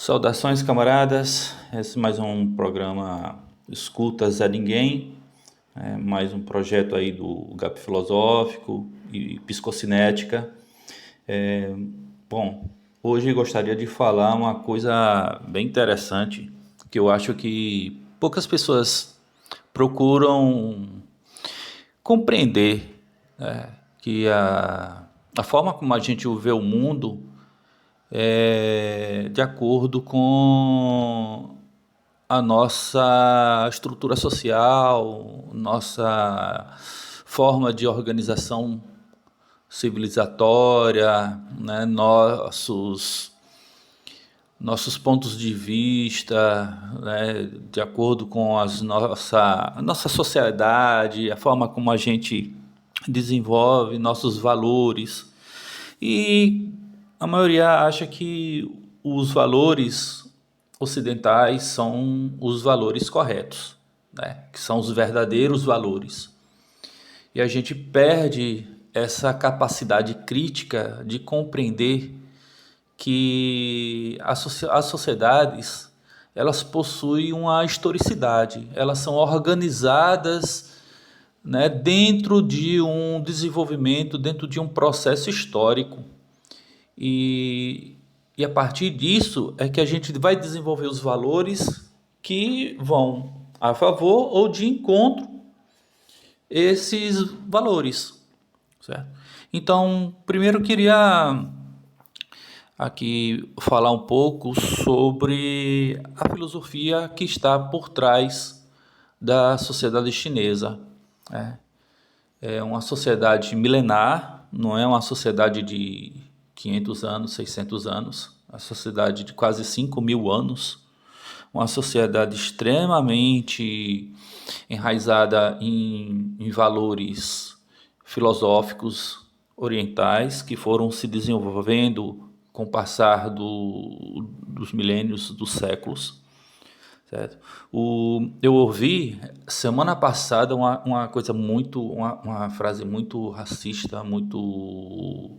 Saudações, camaradas. Esse é mais um programa Escutas a Ninguém, mais um projeto aí do GAP Filosófico e Psicocinética. É, bom, hoje gostaria de falar uma coisa bem interessante que eu acho que poucas pessoas procuram compreender, que a forma como a gente vê o mundo é de acordo com a nossa estrutura social, nossa forma de organização civilizatória, né? Nossos pontos de vista, né? De acordo com a nossa sociedade, a forma como a gente desenvolve nossos valores. E a maioria acha que os valores ocidentais são os valores corretos, né? Que são os verdadeiros valores. E a gente perde essa capacidade crítica de compreender que as sociedades elas possuem uma historicidade, elas são organizadas, né, dentro de um desenvolvimento, dentro de um processo histórico. E, e a partir disso é que a gente vai desenvolver os valores que vão a favor ou de encontro esses valores, certo? Então, primeiro eu queria aqui falar um pouco sobre a filosofia que está por trás da sociedade chinesa, né? É uma sociedade milenar, não é uma sociedade de 500 anos, 600 anos, é uma sociedade de quase 5.000 anos, uma sociedade extremamente enraizada em valores filosóficos orientais que foram se desenvolvendo com o passar dos milênios, dos séculos. Certo? Eu ouvi semana passada uma coisa muito, uma frase muito racista, muito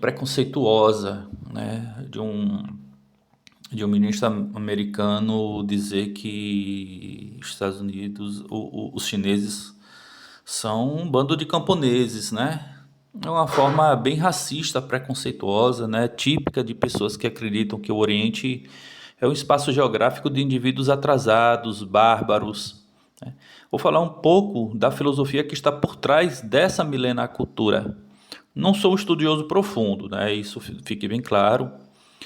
preconceituosa, né? De um ministro americano dizer que os Estados Unidos, os chineses são um bando de camponeses, né? É uma forma bem racista, preconceituosa, né? Típica de pessoas que acreditam que o Oriente é um espaço geográfico de indivíduos atrasados, bárbaros, né? Vou falar um pouco da filosofia que está por trás dessa milenar cultura. Não sou um estudioso profundo, né? Isso fique bem claro,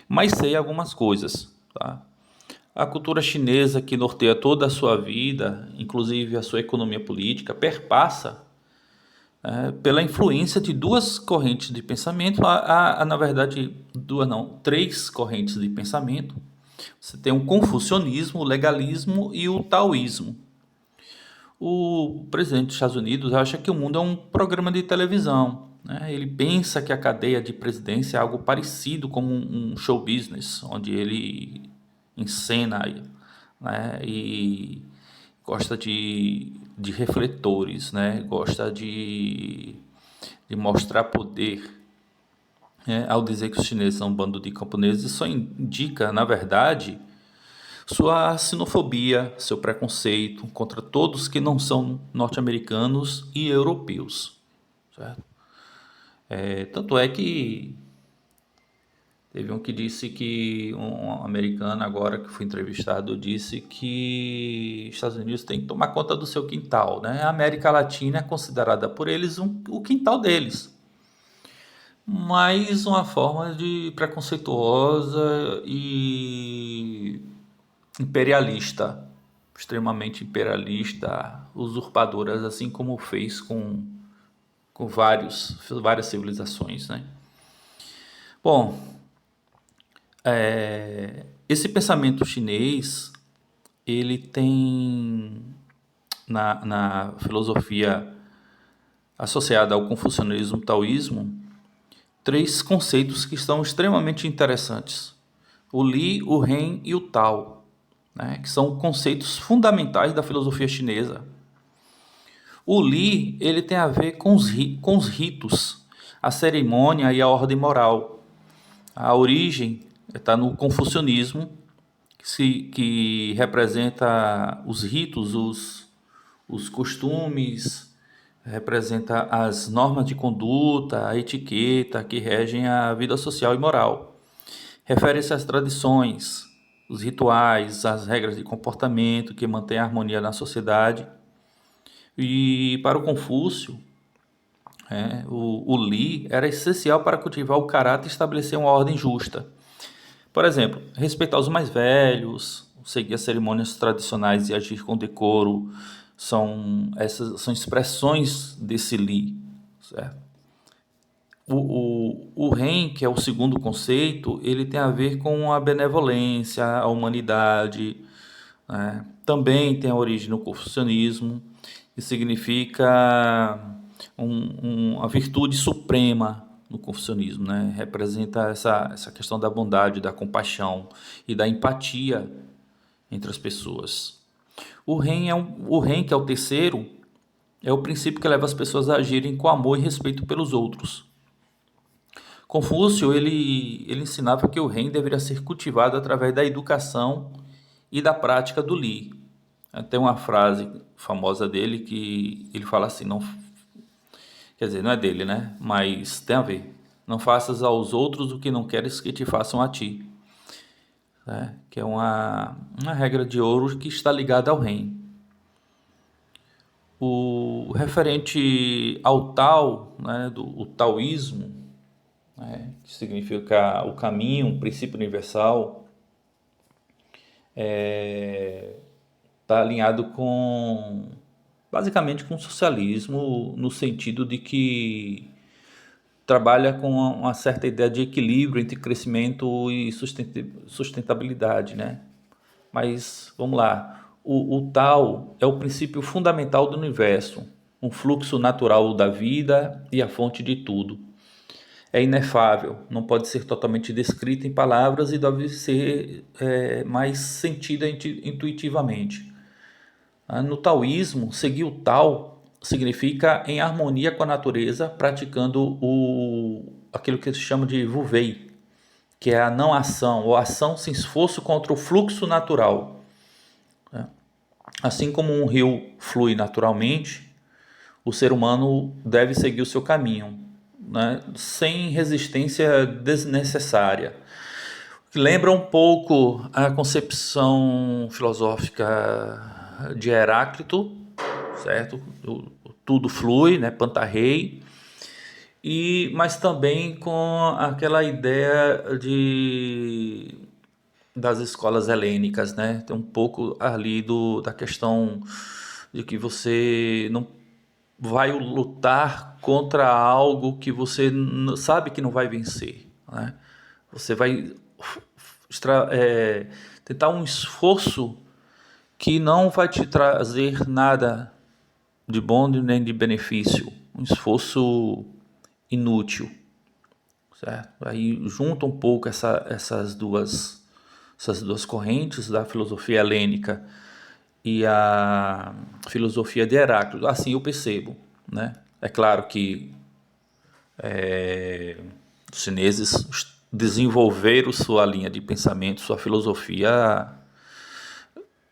mas sei algumas coisas, tá? A cultura chinesa que norteia toda a sua vida, inclusive a sua economia política, perpassa pela influência de duas correntes de pensamento, na verdade, duas não, três correntes de pensamento. Você tem o confucionismo, o legalismo e o taoísmo. O presidente dos Estados Unidos acha que o mundo é um programa de televisão, né? Ele pensa que a cadeia de presidência é algo parecido com um show business, onde ele encena, né? E gosta de refletores, né? Gosta de mostrar poder. Ao dizer que os chineses são um bando de camponeses, isso indica, na verdade, sua sinofobia, seu preconceito contra todos que não são norte-americanos e europeus, certo? Tanto é que teve um que disse que um americano agora que foi entrevistado disse que os Estados Unidos tem que tomar conta do seu quintal, né? A América Latina é considerada por eles o quintal deles, mas uma forma de preconceituosa e imperialista, extremamente imperialista, usurpadoras, assim como fez com várias civilizações, né? Bom, esse pensamento chinês, ele tem na filosofia associada ao confucionismo e taoísmo três conceitos que são extremamente interessantes: o Li, o Ren e o Tao, né, que são conceitos fundamentais da filosofia chinesa. O Li ele tem a ver com os ritos, a cerimônia e a ordem moral. A origem está no confucionismo, que representa os ritos, os costumes, representa as normas de conduta, a etiqueta que regem a vida social e moral. Refere-se às tradições, os rituais, as regras de comportamento que mantêm a harmonia na sociedade. E para o Confúcio, o Li era essencial para cultivar o caráter e estabelecer uma ordem justa. Por exemplo, respeitar os mais velhos, seguir as cerimônias tradicionais e agir com decoro essas são expressões desse Li, certo? O Ren, que é o segundo conceito, ele tem a ver com a benevolência, a humanidade, né? Também tem a origem no confucionismo, que significa a virtude suprema no confucionismo, né? Representa essa questão da bondade, da compaixão e da empatia entre as pessoas. O Ren, que é o terceiro, é o princípio que leva as pessoas a agirem com amor e respeito pelos outros. Confúcio ele ensinava que o Ren deveria ser cultivado através da educação e da prática do Li. Tem uma frase famosa dele que ele fala assim, não, quer dizer, não é dele, né? Mas tem a ver. Não faças aos outros o que não queres que te façam a ti. Né? Que é uma regra de ouro que está ligada ao Ren. O referente ao Tao, né, o taoísmo, né, que significa o caminho, um princípio universal, está alinhado basicamente com o socialismo, no sentido de que trabalha com uma certa ideia de equilíbrio entre crescimento e sustentabilidade, né? Mas vamos lá, o Tao é o princípio fundamental do universo, um fluxo natural da vida e a fonte de tudo. É inefável, não pode ser totalmente descrita em palavras e deve ser mais sentida intuitivamente. No taoísmo, seguir o Tao significa em harmonia com a natureza, praticando aquilo que se chama de Wu Wei, que é a não ação, ou ação sem esforço contra o fluxo natural. Assim como um rio flui naturalmente, o ser humano deve seguir o seu caminho, né, sem resistência desnecessária. Lembra um pouco a concepção filosófica de Heráclito, certo? Tudo flui, né? Panta-rei, mas também com aquela ideia das escolas helênicas, né? Tem um pouco ali da questão de que você não vai lutar contra algo que você sabe que não vai vencer, né? Você vai tentar um esforço que não vai te trazer nada de bom nem de benefício, um esforço inútil, certo? Aí junta um pouco essas duas correntes da filosofia helênica e a filosofia de Heráclito. Assim eu percebo, né? É claro que os chineses desenvolveram sua linha de pensamento, sua filosofia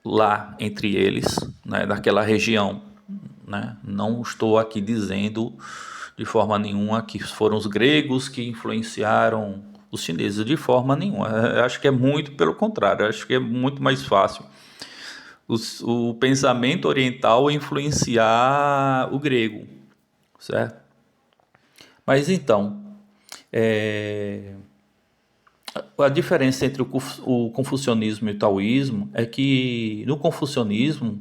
lá entre eles, né, daquela região, né? Não estou aqui dizendo de forma nenhuma que foram os gregos que influenciaram os chineses, de forma nenhuma. Eu acho que é muito pelo contrário, eu acho que é muito mais fácil o pensamento oriental influenciar o grego, certo? Mas então, a diferença entre o confucionismo e o taoísmo é que no confucionismo,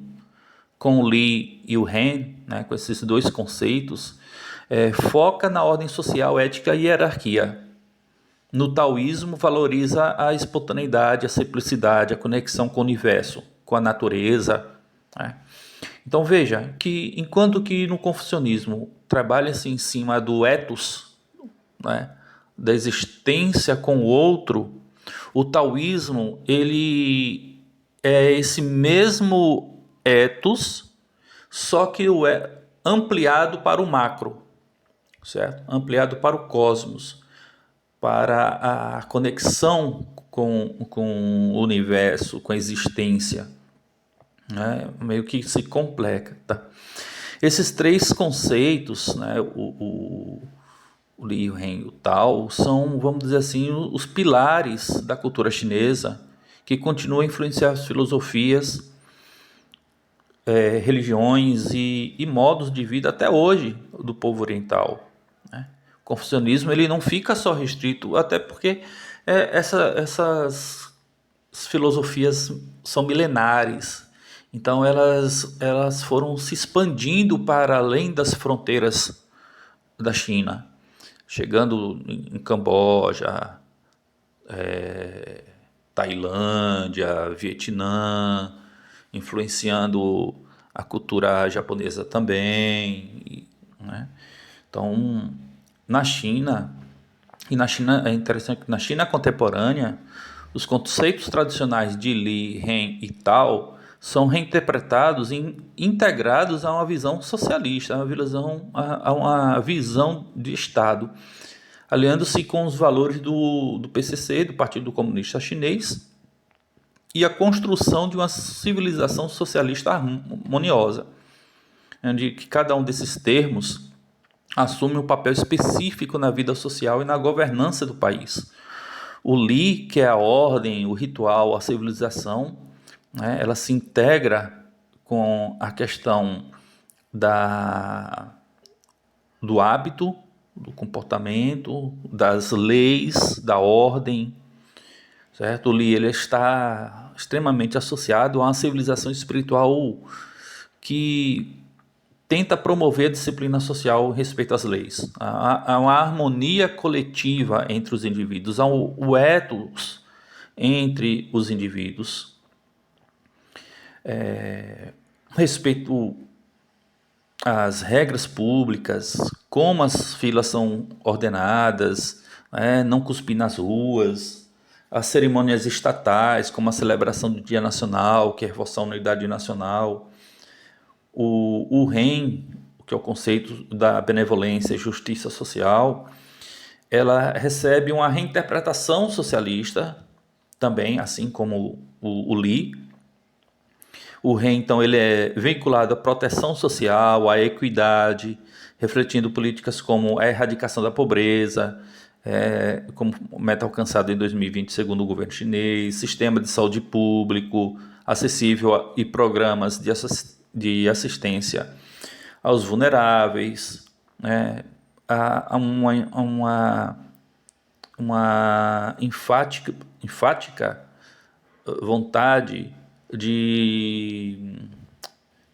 com o Li e o Ren, né, com esses dois conceitos, foca na ordem social, ética e hierarquia. No taoísmo, valoriza a espontaneidade, a simplicidade, a conexão com o universo, com a natureza, né? Então veja que enquanto que no confucionismo trabalha-se em cima do ethos, né, da existência com o outro, o taoísmo ele é esse mesmo ethos, só que ampliado para o macro, certo? Ampliado para o cosmos, para a conexão com o universo, com a existência, né? Meio que se completa. Esses três conceitos, né, o Li, o Ren e o Tao, são, vamos dizer assim, os pilares da cultura chinesa que continuam a influenciar as filosofias, religiões e modos de vida até hoje do povo oriental, né? O confucionismo ele não fica só restrito, até porque essas filosofias são milenares, então elas foram se expandindo para além das fronteiras da China, chegando em Camboja, Tailândia, Vietnã, influenciando a cultura japonesa também, né? Então, na China, e na China é interessante que na China contemporânea, os conceitos tradicionais de Li, Ren e Tao são reinterpretados e integrados a uma visão socialista, a uma visão de Estado, aliando-se com os valores do PCC, do Partido Comunista Chinês, e a construção de uma civilização socialista harmoniosa, onde cada um desses termos assume um papel específico na vida social e na governança do país. O Li, que é a ordem, o ritual, a civilização, né, ela se integra com a questão do hábito, do comportamento, das leis, da ordem, certo? O Li ele está extremamente associado a uma civilização espiritual que tenta promover a disciplina social respeito às leis. Há uma harmonia coletiva entre os indivíduos, há o ethos entre os indivíduos, respeito às regras públicas, como as filas são ordenadas, né, não cuspir nas ruas, as cerimônias estatais, como a celebração do Dia Nacional, que reforça a unidade nacional, o REM, que é o conceito da benevolência e justiça social, ela recebe uma reinterpretação socialista também, assim como o Li. O REM, então, ele é vinculado à proteção social, à equidade, refletindo políticas como a erradicação da pobreza, como meta alcançada em 2020, segundo o governo chinês, sistema de saúde público acessível e programas de assistência aos vulneráveis, né? Há uma enfática vontade de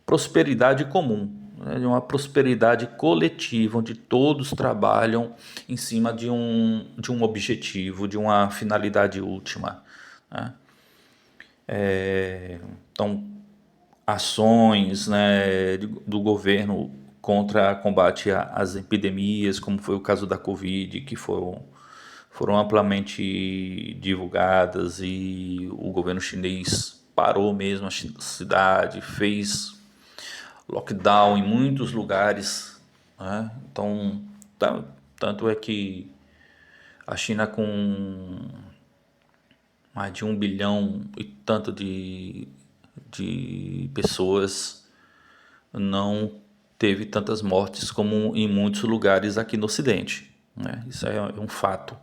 prosperidade comum, né? De uma prosperidade coletiva, onde todos trabalham em cima de um objetivo, de uma finalidade última, né? Então, ações, né, do governo contra combate às epidemias, como foi o caso da Covid, que foram amplamente divulgadas, e o governo chinês parou mesmo a cidade, fez lockdown em muitos lugares, né? Então, tanto é que a China, com mais de 1 bilhão e tanto de pessoas, não teve tantas mortes como em muitos lugares aqui no Ocidente, né? Isso é um fato.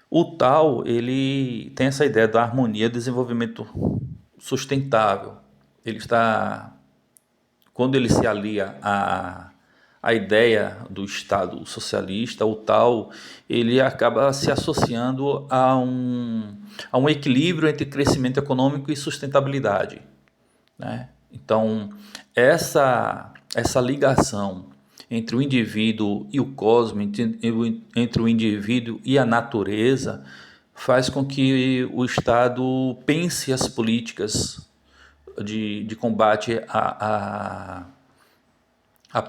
O Tao, ele tem essa ideia da harmonia, desenvolvimento sustentável. Ele está, quando ele se alia à ideia do Estado socialista, o Tao, ele acaba se associando a um equilíbrio entre crescimento econômico e sustentabilidade, né? Então, essa ligação entre o indivíduo e o cosmos, entre o indivíduo e a natureza, faz com que o Estado pense as políticas de combate à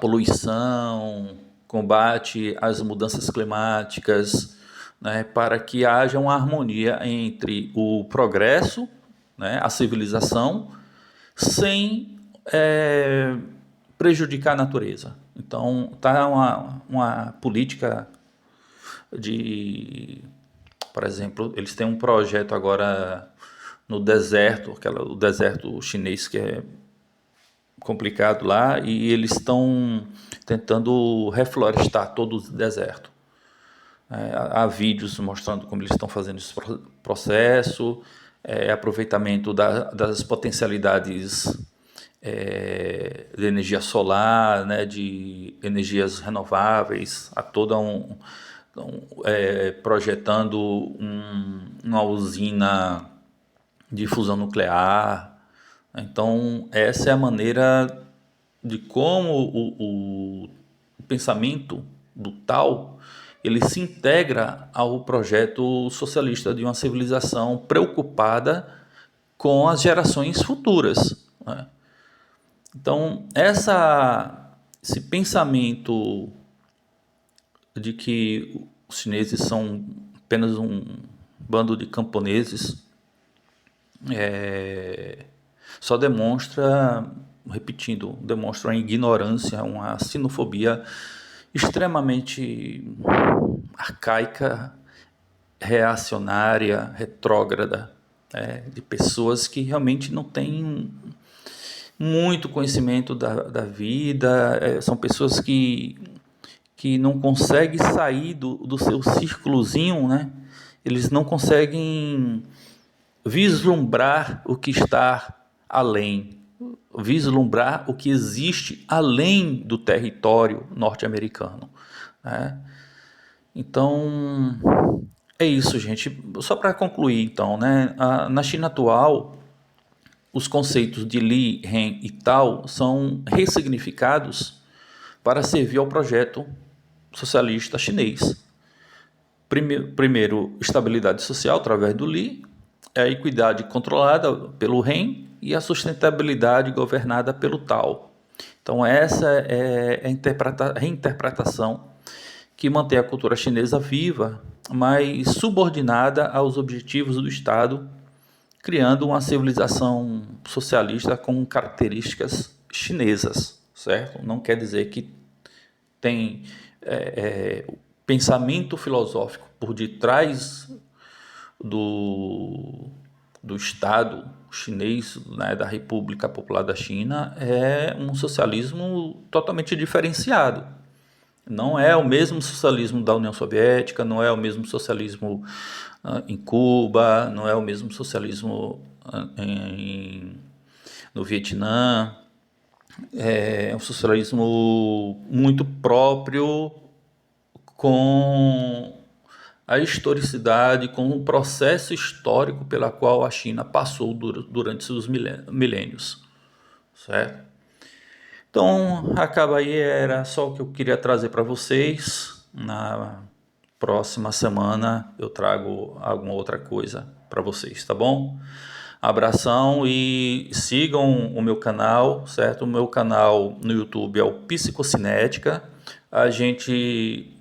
poluição, combate às mudanças climáticas, né, para que haja uma harmonia entre o progresso, né, a civilização, sem prejudicar a natureza. Então, está uma política Por exemplo, eles têm um projeto agora no deserto, o deserto chinês que é complicado lá, e eles estão tentando reflorestar todo o deserto. Há vídeos mostrando como eles estão fazendo esse processo, aproveitamento das potencialidades de energia solar, né, de energias renováveis, a toda projetando uma usina de fusão nuclear. Então, essa é a maneira de como o pensamento do Tao ele se integra ao projeto socialista de uma civilização preocupada com as gerações futuras, né? Então, esse pensamento de que os chineses são apenas um bando de camponeses só demonstra, repetindo, demonstra uma ignorância, uma sinofobia extremamente arcaica, reacionária, retrógrada, de pessoas que realmente não têm muito conhecimento da vida, são pessoas que não conseguem sair do seu círculozinho, né? Eles não conseguem vislumbrar o que está além, vislumbrar o que existe além do território norte-americano, né? Então, é isso, gente. Só para concluir, então, né? Na China atual, os conceitos de Li, Ren e Tao são ressignificados para servir ao projeto socialista chinês. Primeiro, estabilidade social através do Li, a equidade controlada pelo Ren e a sustentabilidade governada pelo Tao. Então essa é a reinterpretação que mantém a cultura chinesa viva, mas subordinada aos objetivos do Estado, criando uma civilização socialista com características chinesas, certo? Não quer dizer que tem pensamento filosófico por detrás do Estado chinês, né, da República Popular da China, é um socialismo totalmente diferenciado. Não é o mesmo socialismo da União Soviética, não é o mesmo socialismo em Cuba, não é o mesmo socialismo no Vietnã. É um socialismo muito próprio, com a historicidade, com o processo histórico pela qual a China passou durante seus milênios, certo? Então, acaba aí, era só o que eu queria trazer para vocês. Na próxima semana eu trago alguma outra coisa para vocês, tá bom? Abração e sigam o meu canal, certo? O meu canal no YouTube é o Psicocinética. A gente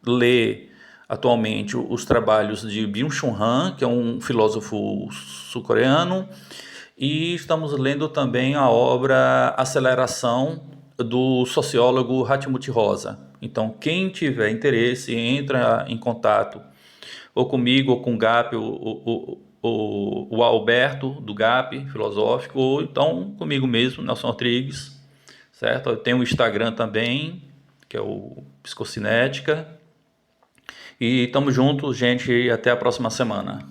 lê atualmente os trabalhos de Byung-Chul Han, que é um filósofo sul-coreano, e estamos lendo também a obra Aceleração, do sociólogo Hatmuth Rosa. Então, quem tiver interesse, entra em contato ou comigo, ou com o GAP, o Alberto, do GAP Filosófico, ou então comigo mesmo, Nelson Rodrigues, certo? Eu tenho o Instagram também, que é o Psicocinética. E tamo junto, gente, e até a próxima semana.